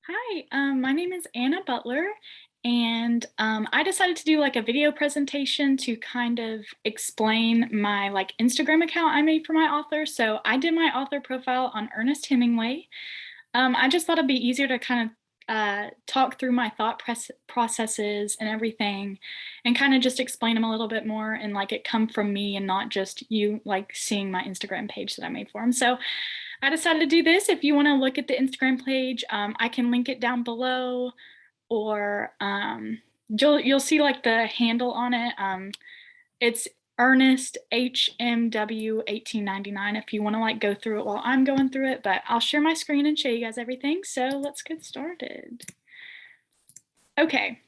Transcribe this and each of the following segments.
Hi, my name is Anna Butler, and I decided to do like a video presentation to kind of explain my Instagram account I made for my author. So I did my author profile on Ernest Hemingway. I just thought it'd be easier to kind of talk through my processes and everything, and kind of just explain them a little bit more, and like it come from me and not just you like seeing my Instagram page that I made for him. So I decided to do this. If you want to look at the Instagram page, I can link it down below, or you'll see like the handle on it. It's Ernest HMW 1899 if you want to like go through it while I'm going through it, but I'll share my screen and show you guys everything. So let's get started. Okay,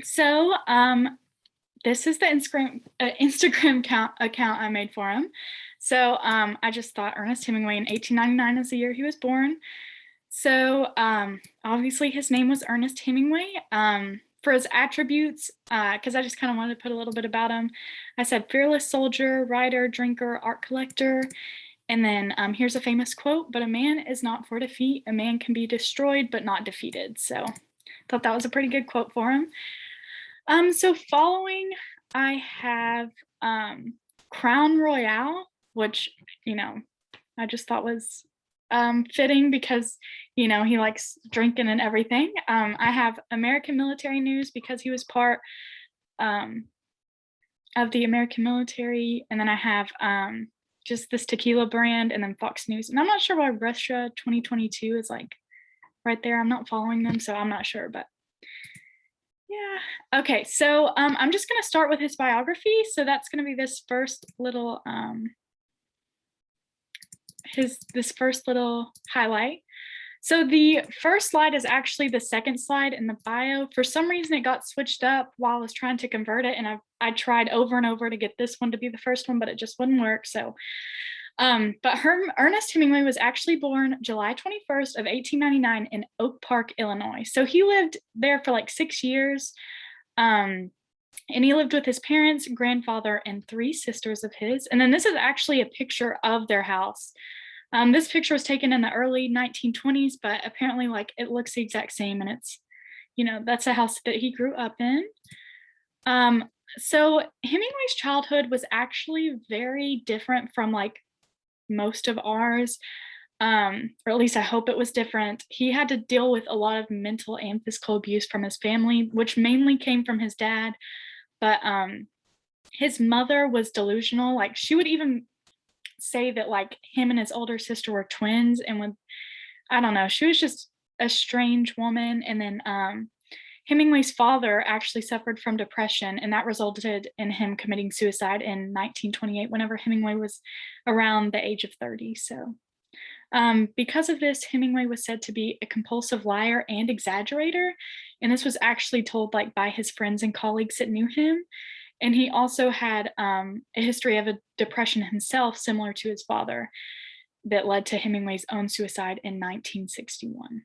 so this is the Instagram account I made for him. So I just thought Ernest Hemingway in 1899 is the year he was born. So obviously his name was Ernest Hemingway. For his attributes, because I just kind of wanted to put a little bit about him, I said fearless soldier, writer, drinker, art collector. And then here's a famous quote, but a man is not for defeat. A man can be destroyed, but not defeated. So I thought that was a pretty good quote for him. So following, I have Crown Royale, which, I just thought was fitting because, he likes drinking and everything. I have American military news because he was part of the American military. And then I have just this tequila brand, and then Fox News. And I'm not sure why Russia 2022 is like right there. I'm not following them, so I'm not sure, but yeah. Okay, so I'm just gonna start with his biography. So that's gonna be this first little this first little highlight. So the first slide is actually the second slide in the bio. For some reason, it got switched up while I was trying to convert it, and I tried over and over to get this one to be the first one, but it just wouldn't work. So, Ernest Hemingway was actually born July 21st of 1899 in Oak Park, Illinois. So he lived there for like 6 years. And he lived with his parents, grandfather, and 3 sisters of his. And then this is actually a picture of their house. This picture was taken in the early 1920s, but apparently like it looks the exact same, and it's, that's a house that he grew up in. So Hemingway's childhood was actually very different from like most of ours, or at least I hope it was different. He had to deal with a lot of mental and physical abuse from his family, which mainly came from his dad, but his mother was delusional. Like she would even say that like him and his older sister were twins, and when I don't know, she was just a strange woman. And then Hemingway's father actually suffered from depression, and that resulted in him committing suicide in 1928 whenever Hemingway was around the age of 30. So because of this, Hemingway was said to be a compulsive liar and exaggerator, and this was actually told like by his friends and colleagues that knew him. And he also had a history of a depression himself, similar to his father, that led to Hemingway's own suicide in 1961.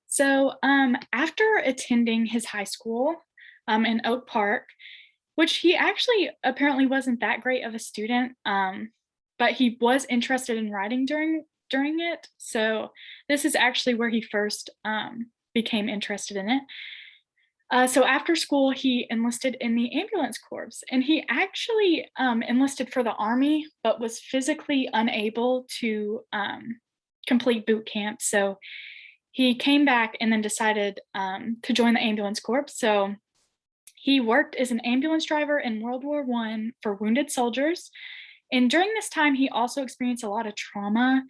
So after attending his high school in Oak Park, which he actually apparently wasn't that great of a student, but he was interested in writing during it. So this is actually where he first became interested in it. So after school, he enlisted in the ambulance corps, and he actually enlisted for the Army, but was physically unable to complete boot camp. So he came back and then decided to join the ambulance corps. So he worked as an ambulance driver in World War I for wounded soldiers. And during this time, he also experienced a lot of trauma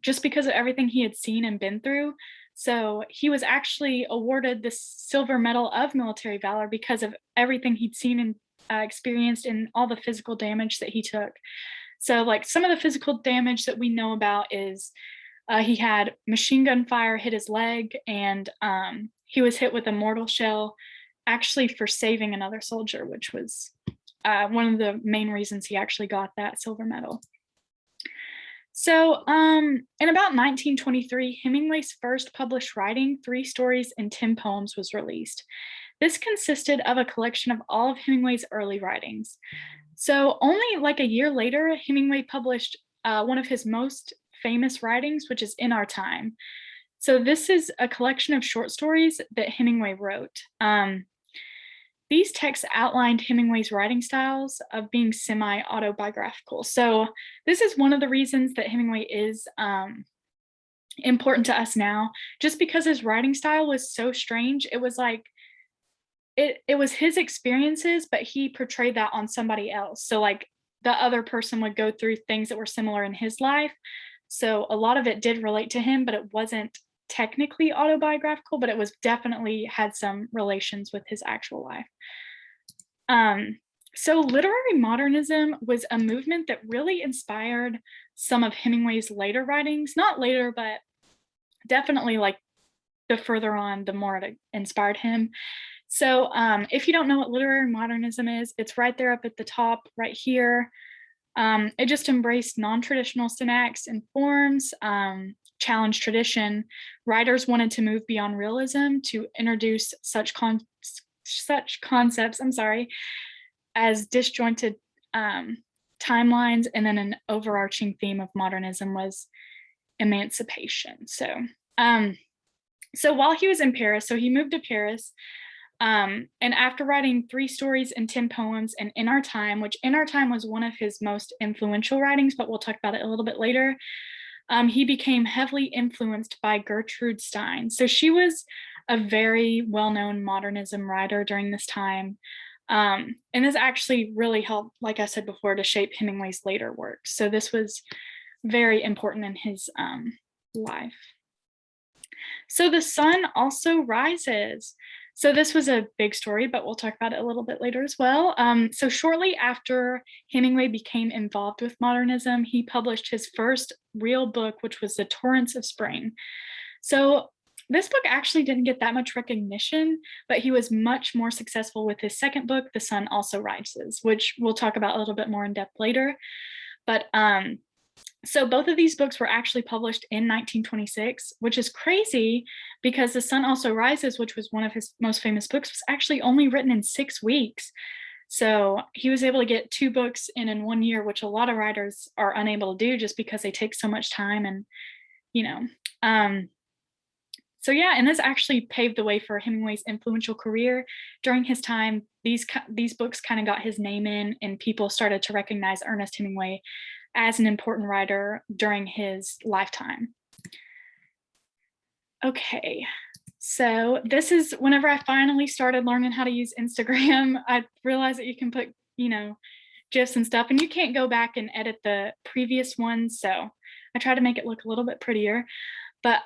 just because of everything he had seen and been through. So he was actually awarded the Silver Medal of Military Valor because of everything he'd seen and experienced, and all the physical damage that he took. So like some of the physical damage that we know about is he had machine gun fire hit his leg, and he was hit with a mortar shell actually for saving another soldier, which was one of the main reasons he actually got that silver medal. So in about 1923, Hemingway's first published writing, 3 stories and 10 poems, was released. This consisted of a collection of all of Hemingway's early writings. So only like a year later, Hemingway published one of his most famous writings, which is In Our Time. So this is a collection of short stories that Hemingway wrote. These texts outlined Hemingway's writing styles of being semi-autobiographical. So this is one of the reasons that Hemingway is important to us now, just because his writing style was so strange. It was like it was his experiences, but he portrayed that on somebody else. So like the other person would go through things that were similar in his life. So a lot of it did relate to him, but it wasn't technically autobiographical, but it was definitely had some relations with his actual life. Um, so literary modernism was a movement that really inspired some of Hemingway's later writings, not later, but definitely like the further on, the more it inspired him. So if you don't know what literary modernism is, it's right there up at the top, right here. It just embraced non-traditional syntax and forms, challenged tradition. Writers wanted to move beyond realism to introduce such concepts, as disjointed timelines, and then an overarching theme of modernism was emancipation. So while he was in Paris, so he moved to Paris, and after writing 3 stories and 10 poems, and In Our Time, which In Our Time was one of his most influential writings, but we'll talk about it a little bit later, he became heavily influenced by Gertrude Stein. So she was a very well-known modernism writer during this time. And this actually really helped, like I said before, to shape Hemingway's later work. So this was very important in his life. So the sun also rises. So this was a big story, but we'll talk about it a little bit later as well. So shortly after Hemingway became involved with modernism, he published his first real book, which was The Torrents of Spring. So this book actually didn't get that much recognition, but he was much more successful with his second book, The Sun Also Rises, which we'll talk about a little bit more in depth later. But so both of these books were actually published in 1926, which is crazy because The Sun Also Rises, which was one of his most famous books, was actually only written in 6 weeks. So he was able to get 2 books in 1 year, which a lot of writers are unable to do just because they take so much time and, you know. So yeah, and this actually paved the way for Hemingway's influential career. During his time, these books kind of got his name in, and people started to recognize Ernest Hemingway as an important writer during his lifetime. Okay, so this is whenever I finally started learning how to use Instagram. I realized that you can put, GIFs and stuff, and you can't go back and edit the previous ones. So I try to make it look a little bit prettier. But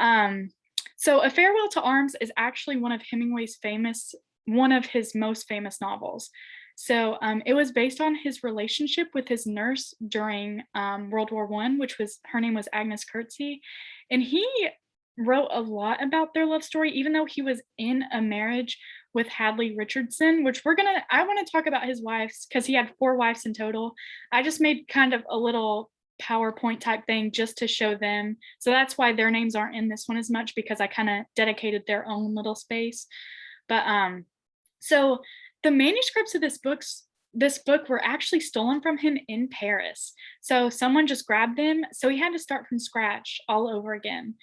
so A Farewell to Arms is actually one of his most famous novels. So it was based on his relationship with his nurse during World War I, her name was Agnes Kurtzy. And he wrote a lot about their love story, even though he was in a marriage with Hadley Richardson, which I want to talk about his wives because he had 4 wives in total. I just made kind of a little PowerPoint type thing just to show them. So that's why their names aren't in this one as much, because I kind of dedicated their own little space. But so the manuscripts of this book were actually stolen from him in Paris. So someone just grabbed them. So he had to start from scratch all over again.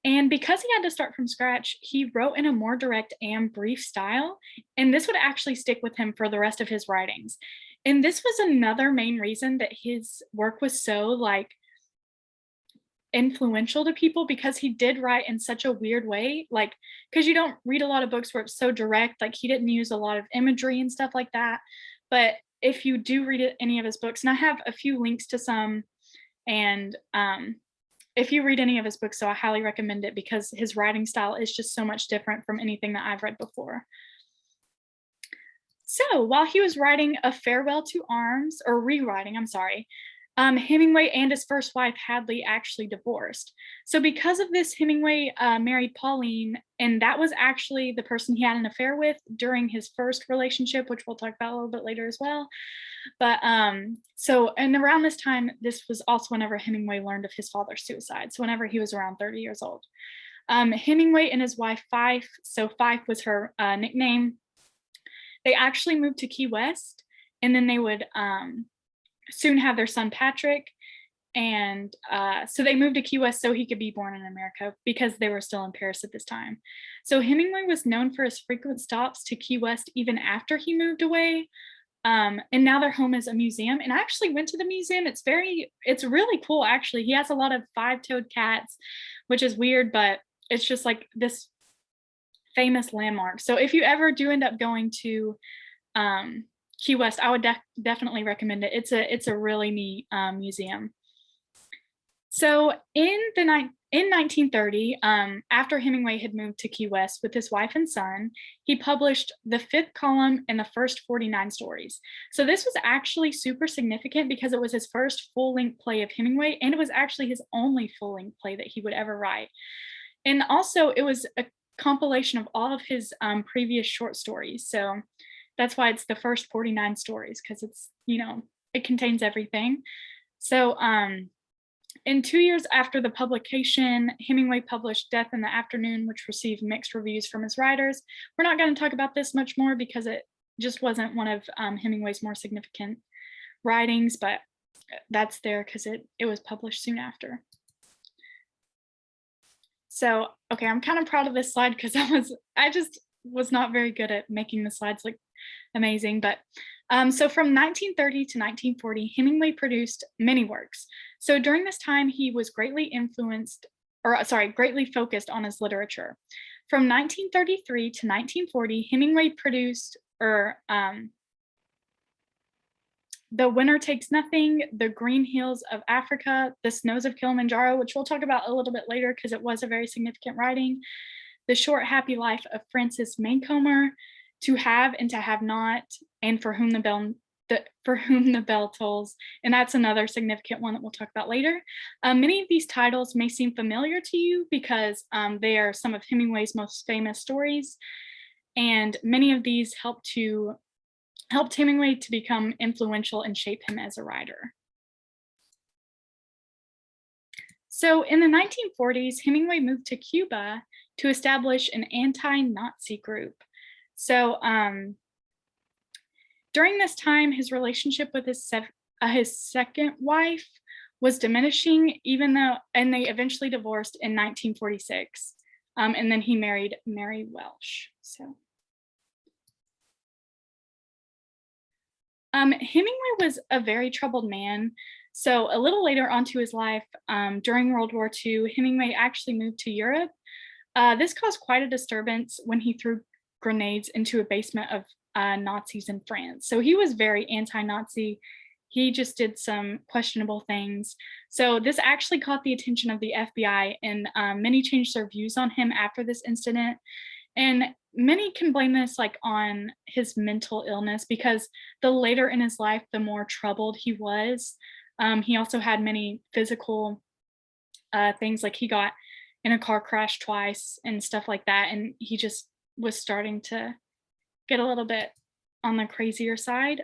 And because he had to start from scratch, he wrote in a more direct and brief style. And this would actually stick with him for the rest of his writings. And this was another main reason that his work was so influential to people, because he did write in such a weird way, because you don't read a lot of books where it's so direct. He didn't use a lot of imagery and stuff like that. But if you do read any of his books, and I have a few links to some, and if you read any of his books, so I highly recommend it, because his writing style is just so much different from anything that I've read before. So while he was writing A Farewell to Arms, or rewriting, Hemingway and his first wife, Hadley, actually divorced. So because of this, Hemingway married Pauline, and that was actually the person he had an affair with during his first relationship, which we'll talk about a little bit later as well. But and around this time, this was also whenever Hemingway learned of his father's suicide. So whenever he was around 30 years old. Hemingway and his wife, Fife, so Fife was her nickname, they actually moved to Key West, and then they would soon have their son Patrick. And so they moved to Key West so he could be born in America because they were still in Paris at this time. So Hemingway was known for his frequent stops to Key West even after he moved away. And now their home is a museum. And I actually went to the museum. It's really cool, actually. He has a lot of five-toed cats, which is weird, but it's just like this famous landmark. So if you ever do end up going to Key West, I would definitely recommend it. It's a really neat museum. So in 1930, after Hemingway had moved to Key West with his wife and son, he published the fifth column and the first 49 stories. So this was actually super significant because it was his first full-length play of Hemingway, and it was actually his only full-length play that he would ever write. And also, it was a compilation of all of his previous short stories. So that's why it's the first 49 stories, because it contains everything. So in 2 years after the publication, Hemingway published Death in the Afternoon, which received mixed reviews from his writers. We're not going to talk about this much more because it just wasn't one of Hemingway's more significant writings, but that's there because it was published soon after. So, okay, I'm kind of proud of this slide because I just was not very good at making the slides look amazing. But so from 1930 to 1940, Hemingway produced many works. So during this time, he was greatly focused on his literature. From 1933 to 1940, Hemingway produced The Winter Takes Nothing, The Green Hills of Africa, The Snows of Kilimanjaro, which we'll talk about a little bit later because it was a very significant writing, The Short Happy Life of Francis Maincomer, To Have and to Have Not, and For Whom the Bell Tolls, and that's another significant one that we'll talk about later. Many of these titles may seem familiar to you because they are some of Hemingway's most famous stories, and many of these helped Hemingway to become influential and shape him as a writer. So in the 1940s, Hemingway moved to Cuba to establish an anti-Nazi group. So during this time, his relationship with his second wife was diminishing, and they eventually divorced in 1946. And then he married Mary Welsh. So Hemingway was a very troubled man. So a little later onto his life, during World War II, Hemingway actually moved to Europe. This caused quite a disturbance when he threw grenades into a basement of Nazis in France. So he was very anti-Nazi. He just did some questionable things. So this actually caught the attention of the FBI, and many changed their views on him after this incident. And many can blame this on his mental illness because the later in his life, the more troubled he was. He also had many physical things, like he got in a car crash twice and stuff like that. And he just was starting to get a little bit on the crazier side.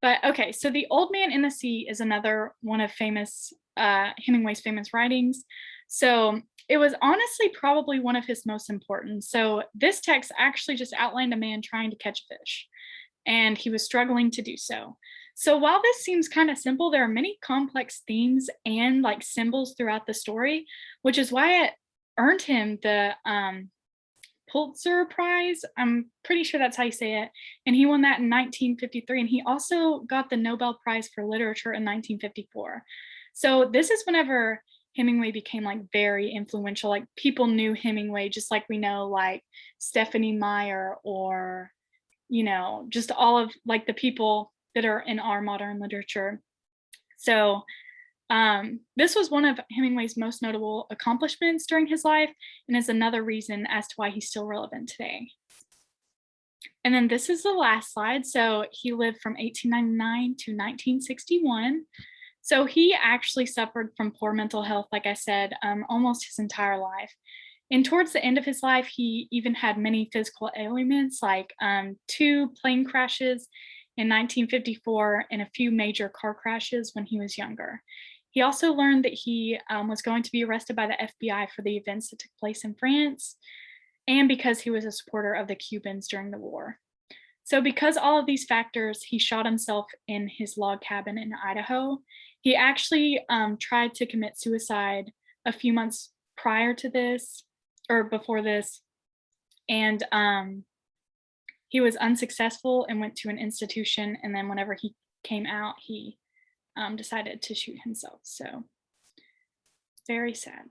But okay, so The Old Man in the Sea is another one of Hemingway's famous writings. So it was honestly probably one of his most important. So this text actually just outlined a man trying to catch a fish, and he was struggling to do so. So while this seems kind of simple, there are many complex themes and symbols throughout the story, which is why it earned him the Pulitzer Prize. I'm pretty sure that's how you say it. And he won that in 1953. And he also got the Nobel Prize for Literature in 1954. So this is whenever Hemingway became very influential. People knew Hemingway just like we know Stephanie Meyer or just all of the people that are in our modern literature. So this was one of Hemingway's most notable accomplishments during his life, and is another reason as to why he's still relevant today. And then this is the last slide. So he lived from 1899 to 1961. So he actually suffered from poor mental health, like I said, almost his entire life. And towards the end of his life, he even had many physical ailments, like 2 plane crashes in 1954 and a few major car crashes when he was younger. He also learned that he was going to be arrested by the FBI for the events that took place in France, and because he was a supporter of the Cubans during the war. So because all of these factors, he shot himself in his log cabin in Idaho. He actually tried to commit suicide a few months prior to this or before this, and he was unsuccessful and went to an institution. And then whenever he came out, he decided to shoot himself. So very sad.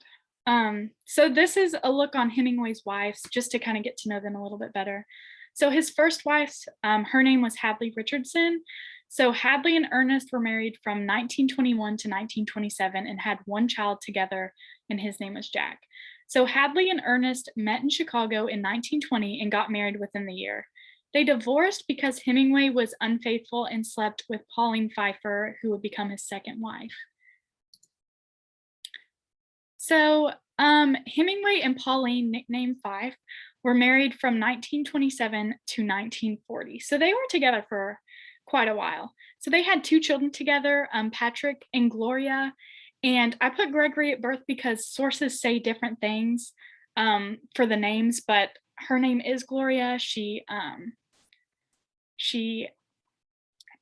So this is a look on Hemingway's wives, just to kind of get to know them a little bit better. So his first wife, her name was Hadley Richardson. So Hadley and Ernest were married from 1921 to 1927 and had one child together, and his name was Jack. So Hadley and Ernest met in Chicago in 1920 and got married within the year. They divorced because Hemingway was unfaithful and slept with Pauline Pfeiffer, who would become his second wife. So Hemingway and Pauline, nicknamed Fife, were married from 1927 to 1940. So they were together for quite a while. So they had two children together, Patrick and Gloria. And I put Gregory at birth because sources say different things for the names, but her name is Gloria. She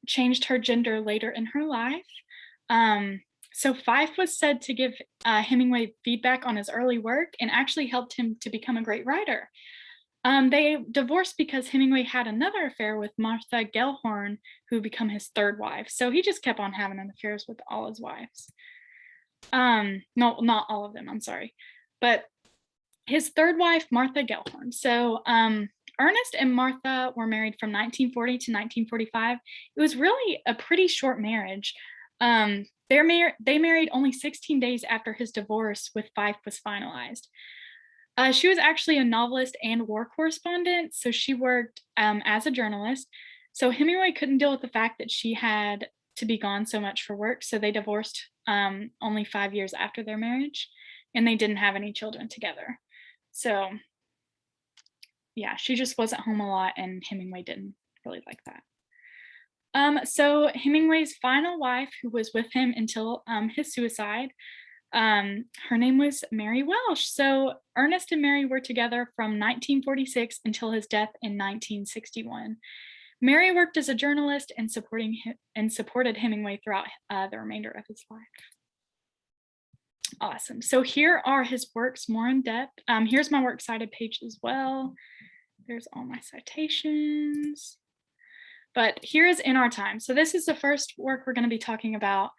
changed her gender later in her life. So Fife was said to give Hemingway feedback on his early work and actually helped him to become a great writer. They divorced because Hemingway had another affair with Martha Gellhorn, who would become his third wife. So he just kept on having affairs with all his wives. No, not all of them, I'm sorry. But his third wife, Martha Gellhorn. So Ernest and Martha were married from 1940 to 1945. It was really a pretty short marriage. They married only 16 days after his divorce with Fife was finalized. She was actually a novelist and war correspondent, so she worked as a journalist. So Hemingway couldn't deal with the fact that she had to be gone so much for work, so they divorced only 5 years after their marriage, and they didn't have any children together. So yeah, she just wasn't home a lot, and Hemingway didn't really like that. So Hemingway's final wife, who was with him until his suicide, her name was Mary Welsh. So Ernest and Mary were together from 1946 until his death in 1961. Mary worked as a journalist and supported Hemingway throughout the remainder of his life. Awesome. So here are his works more in depth. Here's my works cited page as well. There's all my citations. But here is In Our Time. So this is the first work we're going to be talking about.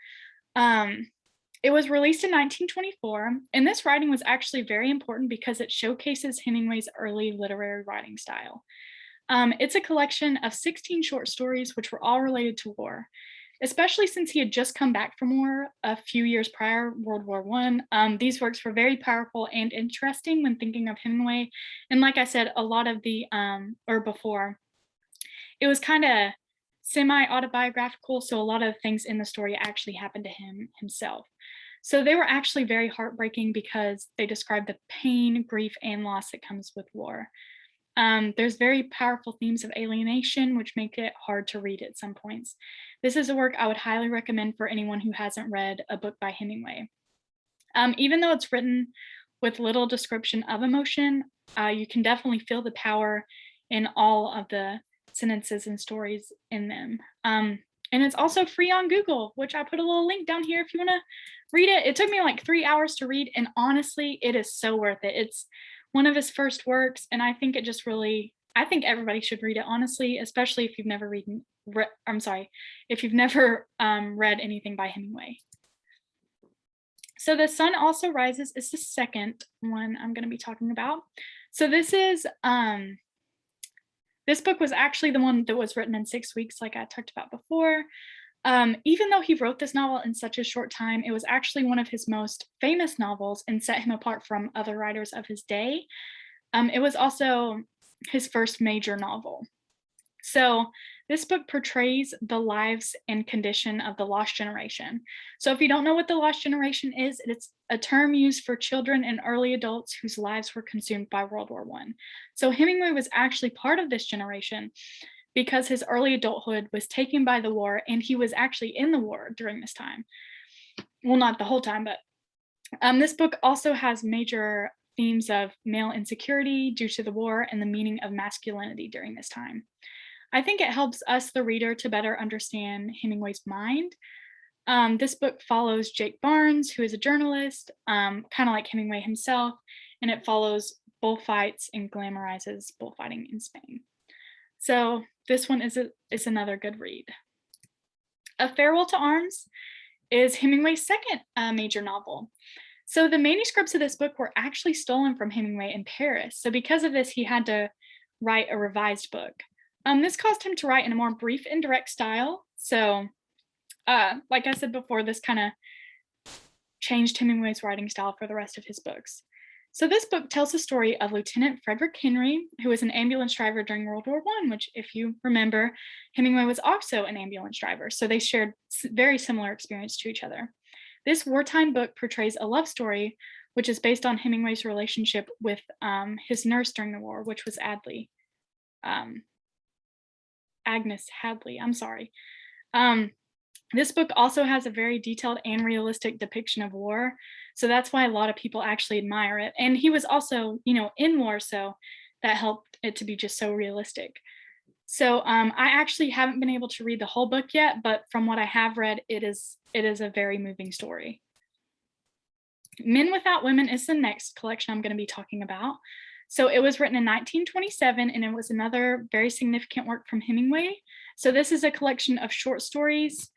It was released in 1924, and this writing was actually very important because it showcases Hemingway's early literary writing style. It's a collection of 16 short stories which were all related to war, especially since he had just come back from war a few years prior, World War I. These works were very powerful and interesting when thinking of Hemingway. And like I said, a lot of the, or before, it was kind of semi-autobiographical, so a lot of things in the story actually happened to him himself. So they were actually very heartbreaking because they describe the pain, grief, and loss that comes with war. There's very powerful themes of alienation, which make it hard to read at some points. This is a work I would highly recommend for anyone who hasn't read a book by Hemingway. Even though it's written with little description of emotion, you can definitely feel the power in all of the sentences and stories in them. And it's also free on Google, which I put a little link down here if you want to read it. It took me like 3 hours to read, and honestly, it is so worth it. It's one of his first works, and I think it just really, I think everybody should read it, honestly, especially if you've never read anything by Hemingway. So The Sun Also Rises is the second one I'm going to be talking about. So this book was actually the one that was written in 6 weeks, like I talked about before. Even though he wrote this novel in such a short time, it was actually one of his most famous novels and set him apart from other writers of his day. It was also his first major novel. So this book portrays the lives and condition of the lost generation. So if you don't know what the lost generation is, it's a term used for children and early adults whose lives were consumed by World War I. So Hemingway was actually part of this generation because his early adulthood was taken by the war, and he was actually in the war during this time. Well, not the whole time, but this book also has major themes of male insecurity due to the war and the meaning of masculinity during this time. I think it helps us, the reader, to better understand Hemingway's mind. This book follows Jake Barnes, who is a journalist, kind of like Hemingway himself, and it follows bullfights and glamorizes bullfighting in Spain. So this one is another good read. A Farewell to Arms is Hemingway's second major novel. So the manuscripts of this book were actually stolen from Hemingway in Paris. So because of this, he had to write a revised book. This caused him to write in a more brief and direct style. So, like I said before, this kind of changed Hemingway's writing style for the rest of his books. So this book tells the story of Lieutenant Frederick Henry, who was an ambulance driver during World War I, which, if you remember, Hemingway was also an ambulance driver. So they shared very similar experience to each other. This wartime book portrays a love story, which is based on Hemingway's relationship with his nurse during the war, which was Agnes Hadley. I'm sorry. This book also has a very detailed and realistic depiction of war. So that's why a lot of people actually admire it. And he was also, in war, so that helped it to be just so realistic. So I actually haven't been able to read the whole book yet, but from what I have read, it is a very moving story. Men Without Women is the next collection I'm going to be talking about. So it was written in 1927, and it was another very significant work from Hemingway. So this is a collection of short stories,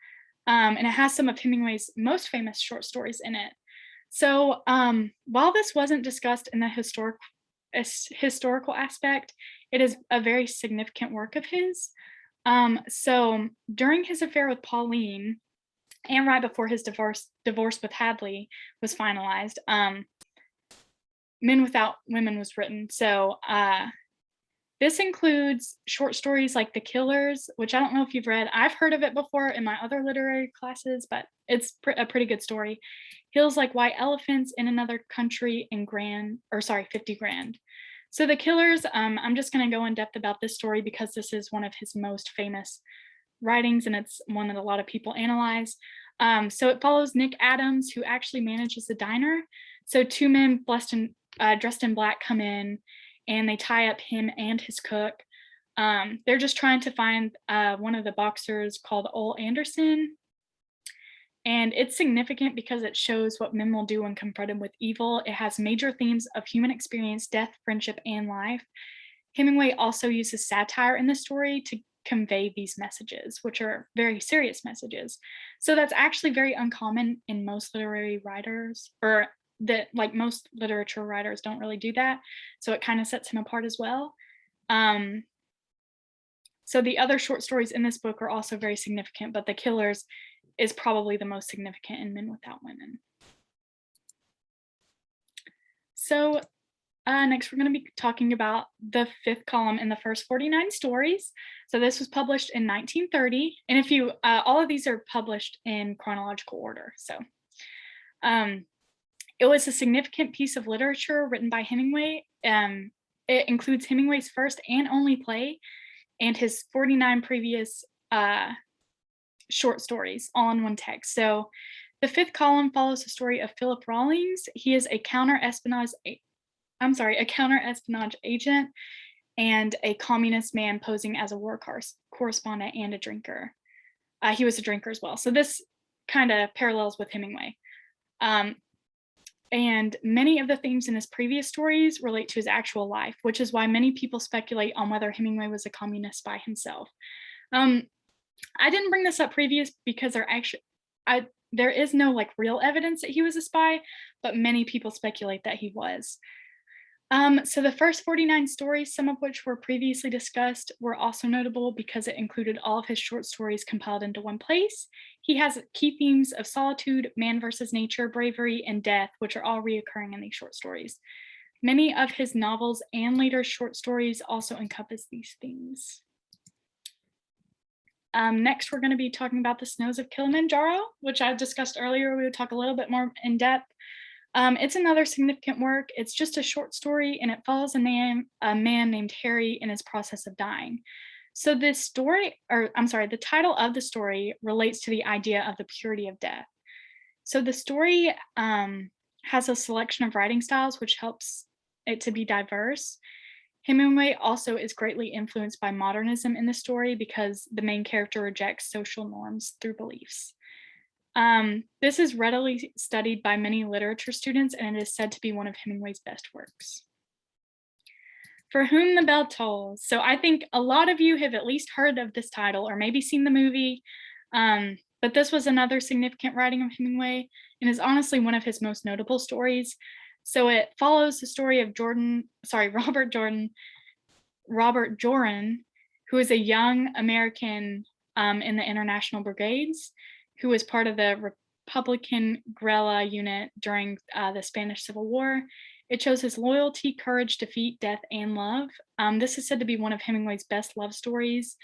and it has some of Hemingway's most famous short stories in it. So while this wasn't discussed in the historical aspect, it is a very significant work of his. So during his affair with Pauline, and right before his divorce with Hadley was finalized, Men Without Women was written. So this includes short stories like The Killers, which I don't know if you've read. I've heard of it before in my other literary classes, but it's a pretty good story. Hills Like White Elephants, In Another Country, and 50 Grand. So The Killers, I'm just going to go in depth about this story because this is one of his most famous writings, and it's one that a lot of people analyze. So it follows Nick Adams, who actually manages the diner. So two men dressed in black come in, and they tie up him and his cook. They're just trying to find one of the boxers called Ole Anderson. And it's significant because it shows what men will do when confronted with evil. It has major themes of human experience, death, friendship, and life. Hemingway also uses satire in the story to convey these messages, which are very serious messages. So that's actually very uncommon in most literary writers, or that like most literature writers don't really do that. So it kind of sets him apart as well. So the other short stories in this book are also very significant, but The Killers is probably the most significant in Men Without Women. So next, we're going to be talking about the fifth column in the first 49 stories. So this was published in 1930, and if you, all of these are published in chronological order. So it was a significant piece of literature written by Hemingway. It includes Hemingway's first and only play, and his 49 previous short stories all in one text. So the fifth column follows the story of Philip Rawlings. He is a counter-espionage agent and a communist man posing as a war correspondent and a drinker. He was a drinker as well. So this kind of parallels with Hemingway. And many of the themes in his previous stories relate to his actual life, which is why many people speculate on whether Hemingway was a communist by himself. I didn't bring this up previous because there is no like real evidence that he was a spy, but many people speculate that he was. So the first 49 stories, some of which were previously discussed, were also notable because it included all of his short stories compiled into one place. He has key themes of solitude, man versus nature, bravery, and death, which are all reoccurring in these short stories. Many of his novels and later short stories also encompass these themes. Next, we're going to be talking about the Snows of Kilimanjaro, which I discussed earlier. We would talk a little bit more in depth. It's another significant work. It's just a short story, and it follows a man named Harry in his process of dying. So the title of the story relates to the idea of the purity of death. So the story has a selection of writing styles, which helps it to be diverse. Hemingway also is greatly influenced by modernism in the story because the main character rejects social norms through beliefs. This is readily studied by many literature students, and it is said to be one of Hemingway's best works. For Whom the Bell Tolls. So I think a lot of you have at least heard of this title or maybe seen the movie. But this was another significant writing of Hemingway and is honestly one of his most notable stories. So it follows the story of Robert Joran, who is a young American in the International Brigades, who was part of the Republican guerrilla unit during the Spanish Civil War. It shows his loyalty, courage, defeat, death, and love. This is said to be one of Hemingway's best love stories.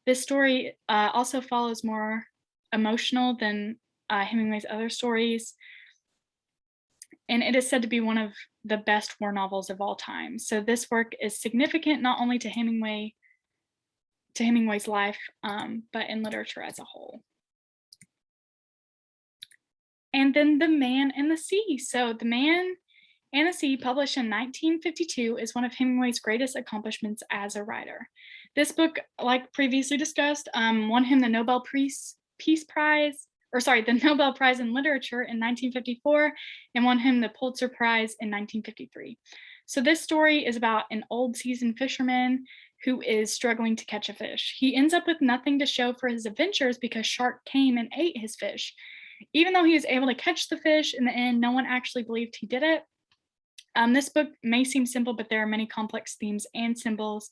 This story also follows more emotional than Hemingway's other stories, and it is said to be one of the best war novels of all time. So this work is significant not only to Hemingway's life, but in literature as a whole. And then The Man and the Sea. So The Man and the Sea, published in 1952, is one of Hemingway's greatest accomplishments as a writer. This book, like previously discussed, won him the the Nobel Prize in Literature in 1954 and won him the Pulitzer Prize in 1953. So this story is about an old seasoned fisherman who is struggling to catch a fish. He ends up with nothing to show for his adventures because shark came and ate his fish. Even though he was able to catch the fish, in the end, no one actually believed he did it. This book may seem simple, but there are many complex themes and symbols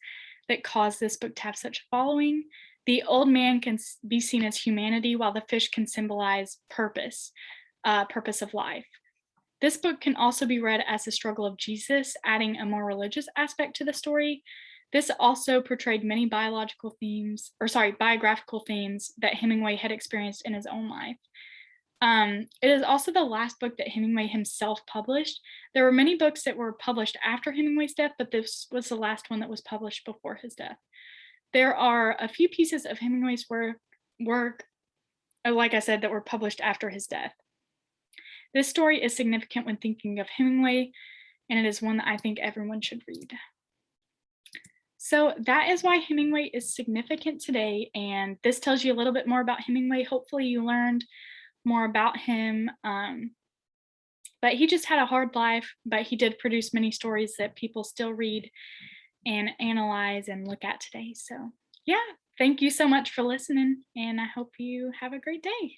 that cause this book to have such a following. The old man can be seen as humanity, while the fish can symbolize purpose of life. This book can also be read as the struggle of Jesus, adding a more religious aspect to the story. This also portrayed many biographical themes that Hemingway had experienced in his own life. It is also the last book that Hemingway himself published. There were many books that were published after Hemingway's death, but this was the last one that was published before his death. There are a few pieces of Hemingway's work, like I said, that were published after his death. This story is significant when thinking of Hemingway, and it is one that I think everyone should read. So that is why Hemingway is significant today, and this tells you a little bit more about Hemingway. Hopefully you learned more about him. But he just had a hard life, but he did produce many stories that people still read and analyze and look at today. So, yeah, thank you so much for listening, and I hope you have a great day.